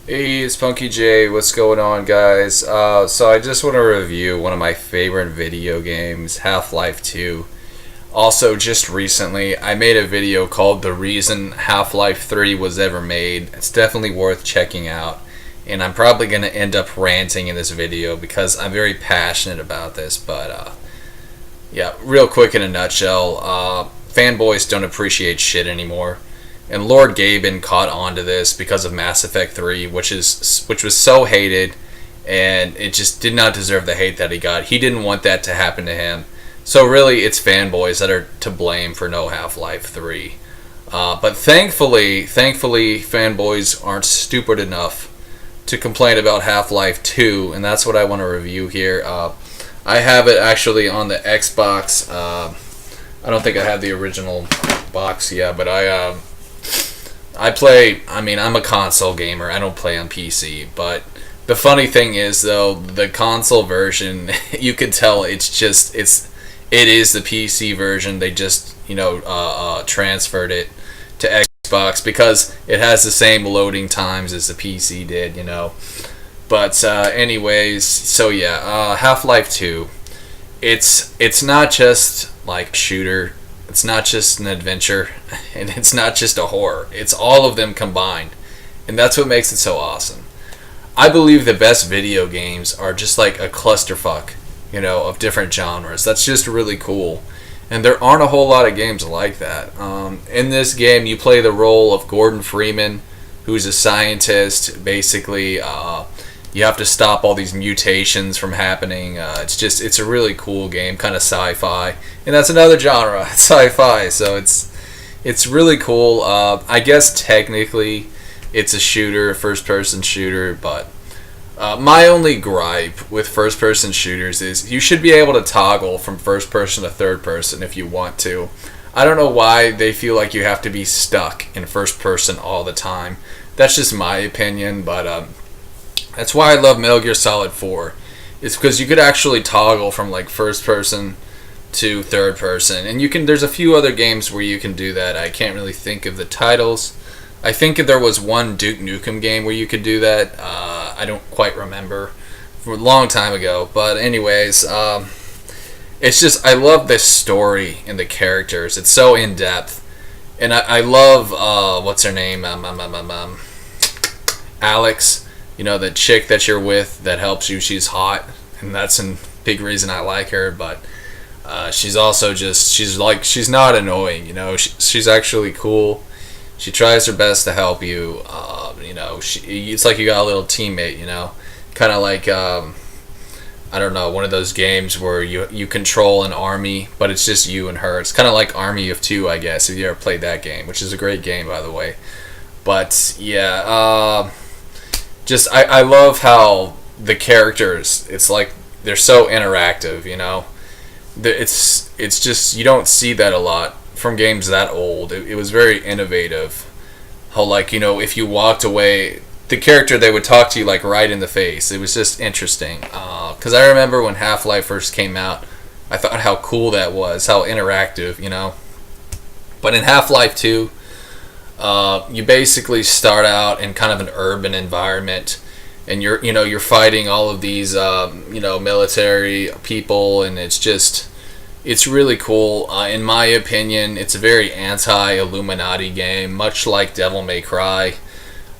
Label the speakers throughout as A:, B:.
A: Hey, it's Punky J. What's going on, guys? So I just want to review one of my favorite video games, Half-Life 2. Also, just recently, I made a video called The Reason Half-Life 3 Was Ever Made. It's definitely worth checking out. And I'm probably going to end up ranting in this video because I'm very passionate about this. But, yeah, real quick in a nutshell, fanboys don't appreciate shit anymore. And Lord Gaben caught on to this because of Mass Effect 3, which was so hated, and it just did not deserve the hate that he got. He didn't want that to happen to him. So really, it's fanboys that are to blame for no Half-Life 3. But thankfully, fanboys aren't stupid enough to complain about Half-Life 2, and that's what I want to review here. I have it actually on the Xbox. I don't think I have the original box yet, but I'm a console gamer. I don't play on PC. But the funny thing is, though, the console version, you can tell it is the PC version. They just, transferred it to Xbox because it has the same loading times as the PC did, But anyways, so yeah, Half-Life 2. It's not just like shooter. It's not just an adventure, and it's not just a horror. It's all of them combined, and that's what makes it so awesome. I believe the best video games are just like a clusterfuck, of different genres. That's just really cool, and there aren't a whole lot of games like that. In this game, you play the role of Gordon Freeman, who's a scientist. Basically, you have to stop all these mutations from happening. It's a really cool game, kind of sci-fi, and that's another genre, sci-fi. So it's really cool. I guess technically it's a shooter, a first-person shooter, but my only gripe with first-person shooters is you should be able to toggle from first-person to third-person if you want to. I don't know why they feel like you have to be stuck in first-person all the time. That's just my opinion, but that's why I love Metal Gear Solid 4. It's because you could actually toggle from like first person to third person, and there's a few other games where you can do that. I can't really think of the titles. I think there was one Duke Nukem game where you could do that. I don't quite remember, from a long time ago. But anyways, it's just I love this story and the characters. It's so in depth, and I love what's her name, Alex. The chick that you're with that helps you, she's hot, and that's a big reason I like her. But she's also she's not annoying, she's actually cool. She tries her best to help you. It's like you got a little teammate, kind of like I don't know, one of those games where you control an army, but it's just you and her. It's kind of like Army of Two, I guess, if you ever played that game, which is a great game, by the way. But yeah. I love how the characters, it's like they're so interactive, It's just, you don't see that a lot from games that old. It was very innovative. How, if you walked away, the character, they would talk to you, right in the face. It was just interesting. Because I remember when Half-Life first came out, I thought how cool that was, how interactive, But in Half-Life 2, you basically start out in kind of an urban environment, and you're fighting all of these military people, and it's really cool. In my opinion, it's a very anti-Illuminati game, much like Devil May Cry.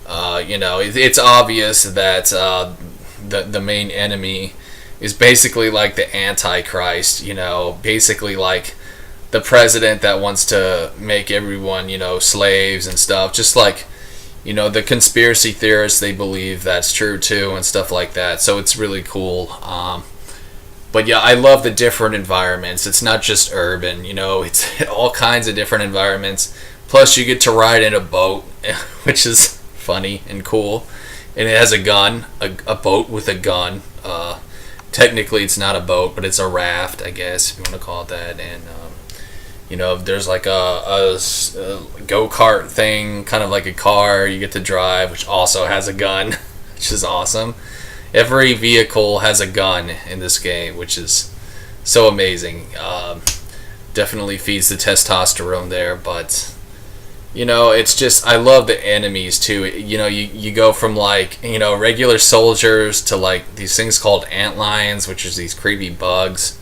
A: It's obvious that the main enemy is basically like the Antichrist. Basically like the president that wants to make everyone, slaves and stuff. Just like, the conspiracy theorists, they believe that's true too and stuff like that. So it's really cool. But yeah, I love the different environments. It's not just urban, it's all kinds of different environments. Plus you get to ride in a boat, which is funny and cool. And it has a gun, a boat with a gun. Technically it's not a boat, but it's a raft, I guess, if you want to call it that. And there's like a go-kart thing, kind of like a car you get to drive, which also has a gun, which is awesome. Every vehicle has a gun in this game, which is so amazing. Definitely feeds the testosterone there, but It's just, I love the enemies too. You go from like, regular soldiers to like these things called ant lions, which is these creepy bugs.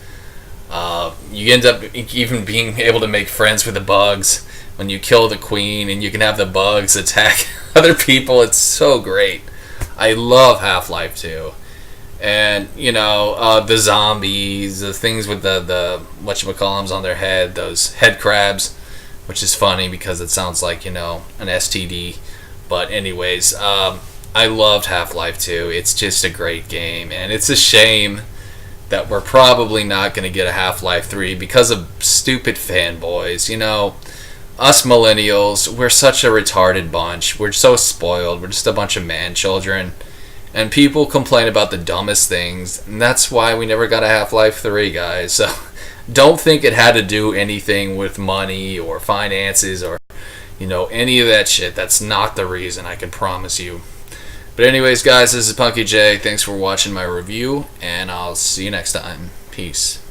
A: You end up even being able to make friends with the bugs when you kill the queen, and you can have the bugs attack other people. It's so great. I love Half-Life 2. And, the zombies, the things with the whatchamacallums on their head, those head crabs, which is funny because it sounds like, an STD. But anyways, I loved Half-Life 2. It's just a great game, and it's a shame that we're probably not going to get a Half-Life 3 because of stupid fanboys. Us millennials, we're such a retarded bunch. We're so spoiled. We're just a bunch of man children. And people complain about the dumbest things, and that's why we never got a Half-Life 3, guys. So don't think it had to do anything with money or finances or, any of that shit. That's not the reason, I can promise you. But anyways, guys, this is Punky J. Thanks for watching my review, and I'll see you next time. Peace.